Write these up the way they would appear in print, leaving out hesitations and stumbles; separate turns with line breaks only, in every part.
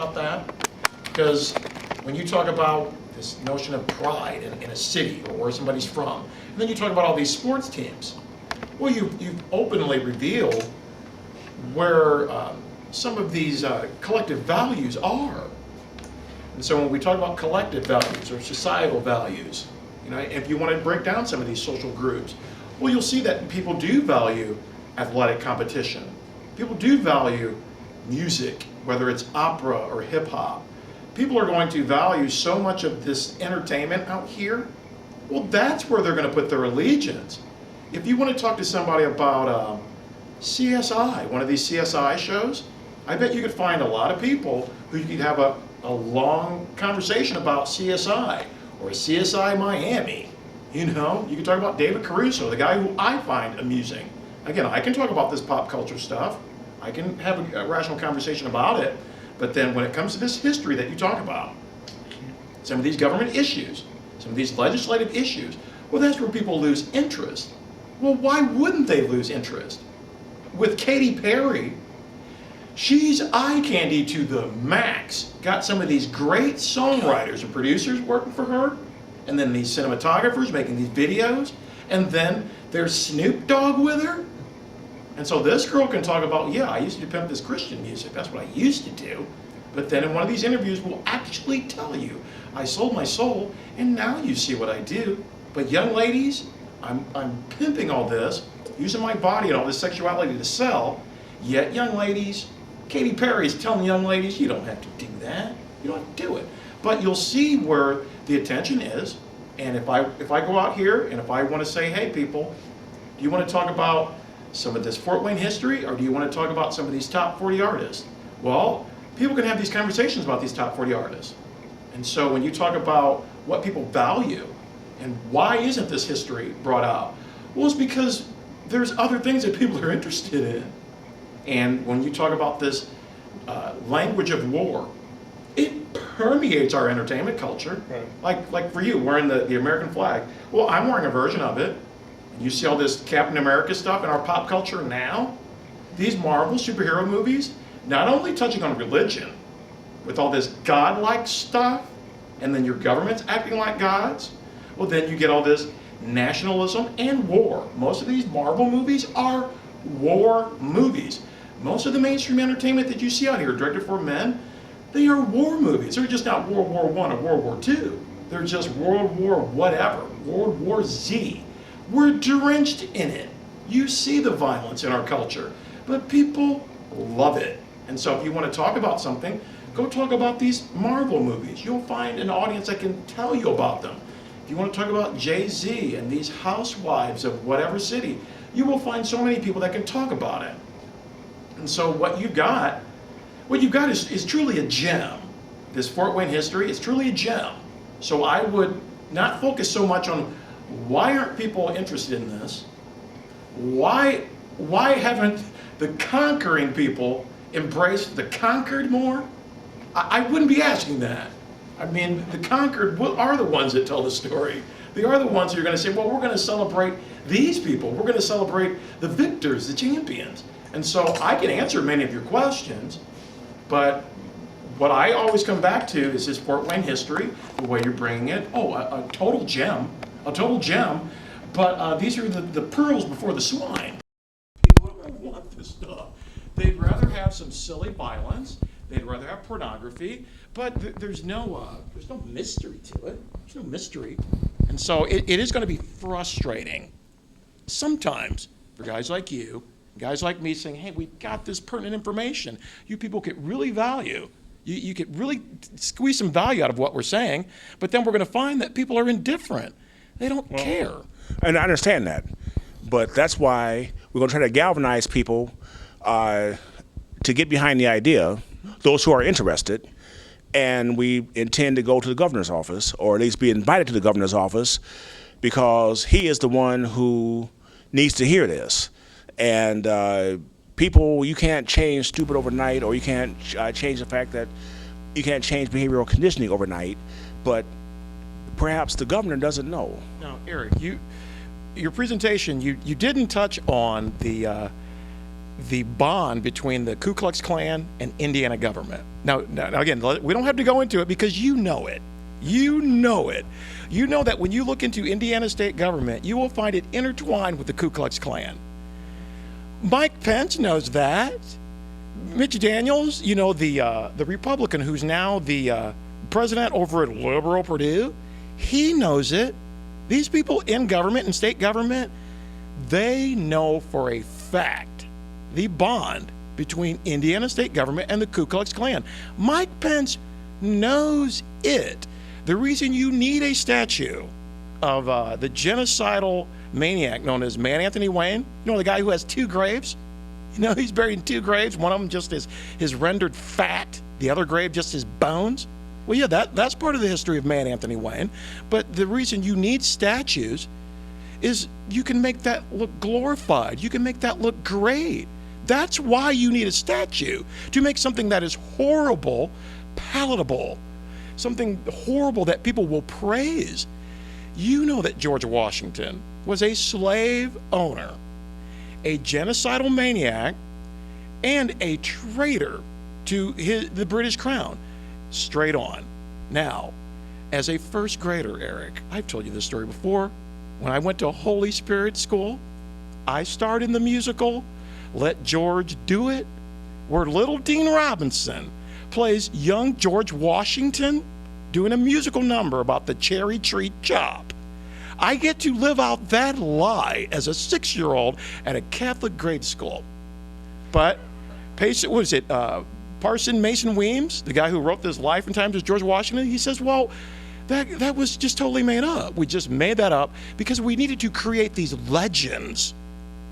about that? Because when you talk about this notion of pride in a city or where somebody's from, and then you talk about all these sports teams, well, you've openly revealed where some of these collective values are. And so when we talk about collective values or societal values, you know, if you want to break down some of these social groups, well, you'll see that people do value athletic competition. People do value music, whether it's opera or hip hop. People are going to value so much of this entertainment out here. Well, that's where they're going to put their allegiance. If you want to talk to somebody about CSI, one of these CSI shows, I bet you could find a lot of people who you could have a long conversation about CSI or CSI Miami. You know, you can talk about David Caruso, the guy who I find amusing. Again, I can talk about this pop culture stuff. I can have a rational conversation about it. But then when it comes to this history that you talk about, some of these government issues, some of these legislative issues, well, that's where people lose interest. Well, why wouldn't they lose interest? With Katy Perry, she's eye candy to the max. Got some of these great songwriters and producers working for her, and then these cinematographers making these videos, and then there's Snoop Dogg with her. And so this girl can talk about, yeah, I used to pimp this Christian music. That's what I used to do. But then in one of these interviews will actually tell you, I sold my soul, and now you see what I do. But young ladies, I'm pimping all this, using my body and all this sexuality to sell. Yet young ladies, Katy Perry is telling young ladies, you don't have to do that. You don't have to do it. But you'll see where the attention is. And if I go out here and if I want to say, hey people, do you want to talk about some of this Fort Wayne history, or do you want to talk about some of these top 40 artists? Well, people can have these conversations about these top 40 artists. And so when you talk about what people value and why isn't this history brought out? Well, it's because there's other things that people are interested in. And when you talk about this language of war, it permeates our entertainment culture. Right. Like for you, wearing the American flag. Well, I'm wearing a version of it. You see all this Captain America stuff in our pop culture now. These Marvel superhero movies, not only touching on religion, with all this godlike stuff, and then your government's acting like gods, well then you get all this nationalism and war. Most of these Marvel movies are war movies. Most of the mainstream entertainment that you see out here directed for men, they are war movies. They're just not World War I or World War II. They're just World War whatever, World War Z. We're drenched in it. You see the violence in our culture, but people love it. And so if you want to talk about something, go talk about these Marvel movies. You'll find an audience that can tell you about them. If you want to talk about Jay-Z and these housewives of whatever city, you will find so many people that can talk about it. And so what you've got is truly a gem. This Fort Wayne history is truly a gem. So I would not focus so much on why aren't people interested in this? Why haven't the conquering people embraced the conquered more? I wouldn't be asking that. I mean, the conquered are the ones that tell the story. They are the ones who are going to say, well, we're going to celebrate these people. We're going to celebrate the victors, the champions. And so I can answer many of your questions, but what I always come back to is this Fort Wayne history, the way you're bringing it. Oh, a total gem. A total gem, but these are the pearls before the swine. People don't want this stuff. They'd rather have some silly violence. They'd rather have pornography, but there's no mystery to it. There's no mystery, and so it is going to be frustrating sometimes for guys like you, guys like me, saying, "Hey, we've got this pertinent information. You people could really value. You could really squeeze some value out of what we're saying, but then we're going to find that people are indifferent." They don't care.
And I understand that. But that's why we're going to try to galvanize people to get behind the idea, those who are interested, and we intend to go to the governor's office, or at least be invited to the governor's office, because he is the one who needs to hear this. And people, you can't change stupid overnight, or you can't change the fact that you can't change behavioral conditioning overnight, but perhaps the governor doesn't know.
Now, Eric, your presentation, you didn't touch on the the bond between the Ku Klux Klan and Indiana government. Now again, we don't have to go into it because you know it. You know it. You know that when you look into Indiana state government, you will find it intertwined with the Ku Klux Klan. Mike Pence knows that. Mitch Daniels, the Republican who's now the president over at liberal Purdue, he knows it. These people in government and state government, they know for a fact the bond between Indiana state government and the Ku Klux Klan. Mike Pence knows it. The reason you need a statue of the genocidal maniac known as Man Anthony Wayne, the guy who has 2 graves, he's buried in 2 graves, one of them just his rendered fat, the other grave just his bones. Well, yeah, that's part of the history of Man Anthony Wayne. But the reason you need statues is you can make that look glorified. You can make that look great. That's why you need a statue, to make something that is horrible palatable, something horrible that people will praise. You know that George Washington was a slave owner, a genocidal maniac, and a traitor to the British crown. Straight on. Now, as a first grader, Eric, I've told you this story before. When I went to Holy Spirit school, I starred in the musical Let George Do It, where little Dean Robinson plays young George Washington doing a musical number about the cherry tree chop. I get to live out that lie as a 6-year-old at a Catholic grade school. But, Parson Mason Weems, the guy who wrote this Life and Times of George Washington, he says, well, that was just totally made up. We just made that up because we needed to create these legends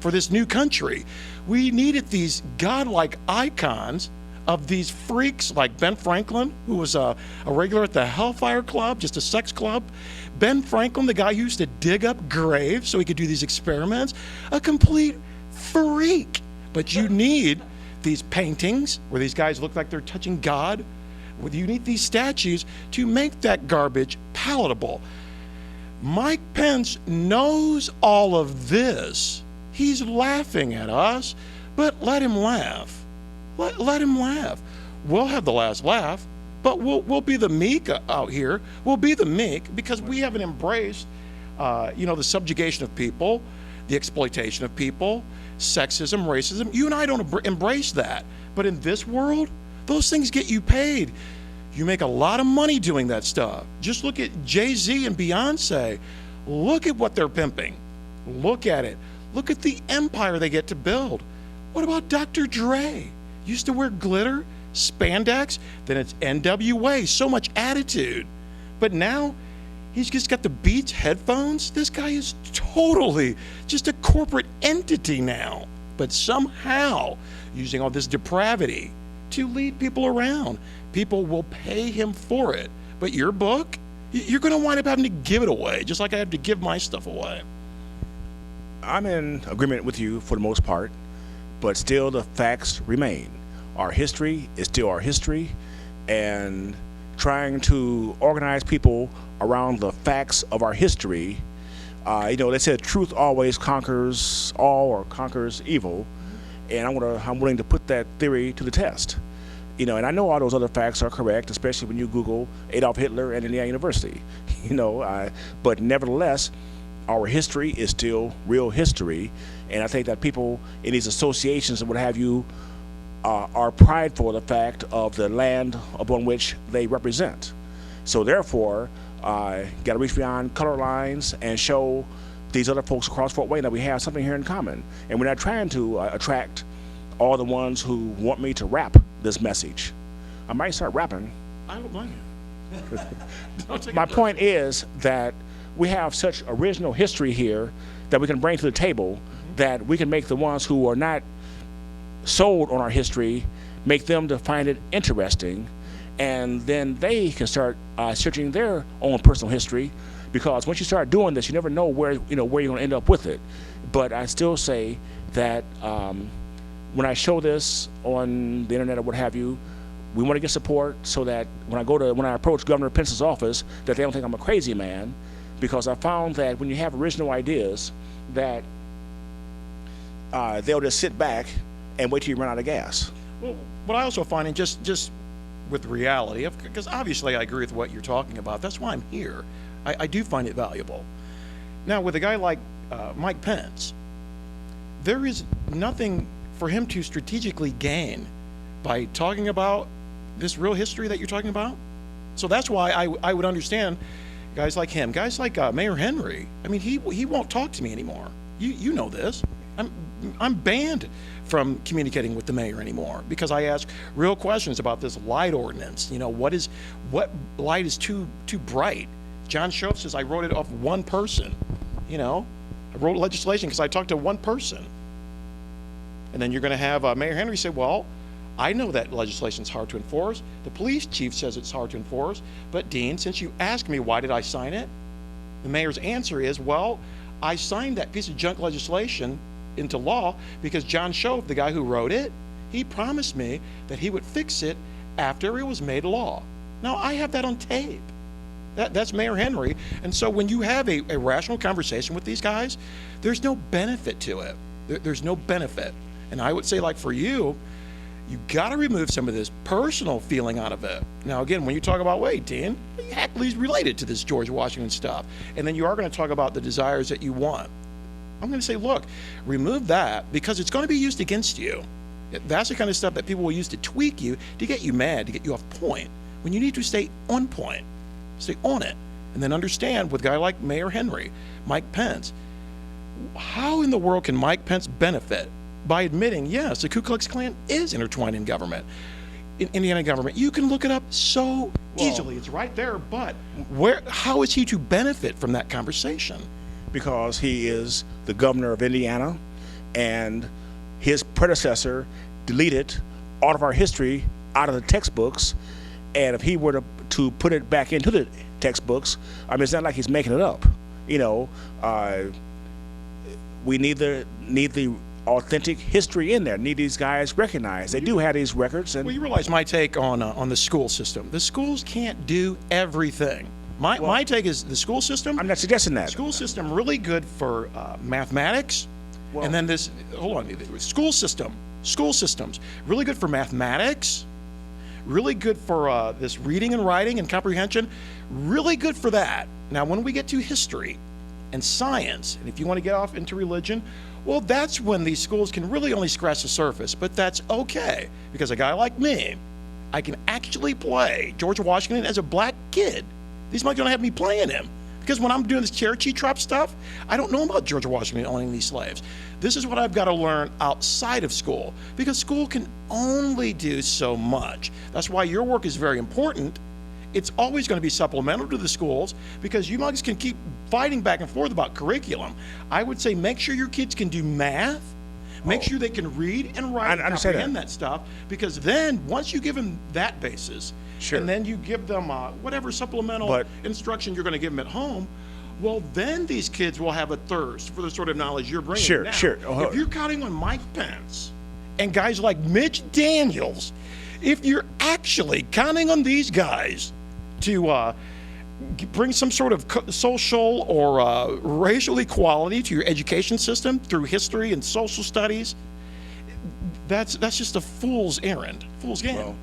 for this new country. We needed these godlike icons of these freaks like Ben Franklin, who was a regular at the Hellfire Club, just a sex club. Ben Franklin, the guy who used to dig up graves so he could do these experiments, a complete freak. But you need these paintings where these guys look like they're touching God. You need these statues to make that garbage palatable. Mike Pence knows all of this. He's laughing at us, but let him laugh. Let him laugh. We'll have the last laugh, but we'll be the meek out here. We'll be the meek because we haven't embraced, the subjugation of people, the exploitation of people, sexism, racism. You and I don't embrace that. But in this world, those things get you paid. You make a lot of money doing that stuff. Just look at Jay-Z and Beyonce. Look at what they're pimping. Look at it. Look at the empire they get to build. What about Dr. Dre? Used to wear glitter, spandex, then it's NWA, so much attitude. But now, he's just got the Beats headphones. This guy is totally just a corporate entity now. But somehow, using all this depravity to lead people around, people will pay him for it. But your book, you're going to wind up having to give it away, just like I have to give my stuff away.
I'm in agreement with you for the most part, but still the facts remain. Our history is still our history, and trying to organize people around the facts of our history, they said truth always conquers all or conquers evil, and I'm willing to put that theory to the test. And I know all those other facts are correct, especially when you Google Adolf Hitler and Indiana University. But nevertheless, our history is still real history, and I think that people in these associations and what have you are prideful of the fact of the land upon which they represent. So therefore, got to reach beyond color lines and show these other folks across Fort Wayne that we have something here in common. And we're not trying to attract all the ones who want me to rap this message. I might start rapping.
I don't blame you.
My point is that we have such original history here that we can bring to the table that we can make the ones who are not sold on our history, make them to find it interesting, and then they can start searching their own personal history, because once you start doing this, you never know where you're going to end up with it. But I still say that when I show this on the internet or what have you, we want to get support so that when I approach Governor Pence's office, that they don't think I'm a crazy man, because I found that when you have original ideas, that they'll just sit back and wait till you run out of gas.
Well, what I also find, and just with reality, because obviously I agree with what you're talking about. That's why I'm here. I do find it valuable. Now, with a guy like Mike Pence, there is nothing for him to strategically gain by talking about this real history that you're talking about. So that's why I would understand guys like him, guys like Mayor Henry. I mean, he won't talk to me anymore. You know this. I'm banned from communicating with the mayor anymore because I ask real questions about this light ordinance. You know, what light is too bright? John Shope says I wrote it off one person. You know, I wrote legislation because I talked to one person. And then you're going to have Mayor Henry say, well, I know that legislation's hard to enforce. The police chief says it's hard to enforce. But Dean, since you asked me why did I sign it, the mayor's answer is, well, I signed that piece of junk legislation into law because John Shope, the guy who wrote it, he promised me that he would fix it after it was made law. Now, I have that on tape. That's Mayor Henry. And so when you have a rational conversation with these guys, there's no benefit to it. There's no benefit. And I would say, like, for you got to remove some of this personal feeling out of it. Now, again, when you talk about, wait, Dan, Hackley's related to this George Washington stuff. And then you are going to talk about the desires that you want. I'm going to say, look, remove that because it's going to be used against you. That's the kind of stuff that people will use to tweak you, to get you mad, to get you off point, when you need to stay on point, stay on it. And then understand with a guy like Mayor Henry, Mike Pence, how in the world can Mike Pence benefit by admitting, yes, the Ku Klux Klan is intertwined in government, in Indiana government. You can look it up so easily. It's right there. But how is he to benefit from that conversation?
Because he is the governor of Indiana, and his predecessor deleted all of our history out of the textbooks. And if he were to put it back into the textbooks, I mean, it's not like he's making it up. You know, we need the authentic history in there. Need these guys recognized. They do have these records. And
well, you realize my take on the school system. The schools can't do everything. My take is the school system.
I'm not suggesting that.
School system really good for mathematics, and then school systems really good for mathematics, really good for this reading and writing and comprehension, really good for that. Now, when we get to history and science, and if you want to get off into religion, well, that's when these schools can really only scratch the surface. But that's okay, because a guy like me, I can actually play George Washington as a black kid. These mugs don't have me playing him. Because when I'm doing this Cherokee Trop stuff, I don't know about George Washington owning these slaves. This is what I've got to learn outside of school, because school can only do so much. That's why your work is very important. It's always going to be supplemental to the schools, because you mugs can keep fighting back and forth about curriculum. I would say make sure your kids can do math, make sure they can read and write and comprehend that stuff, because then once you give them that basis, and then you give them whatever supplemental instruction you're going to give them at home, well, then these kids will have a thirst for the sort of knowledge you're bringing. Now, if you're counting on Mike Pence and guys like Mitch Daniels, if you're actually counting on these guys to bring some sort of social or racial equality to your education system through history and social studies, that's just a fool's errand, fool's game.
Well,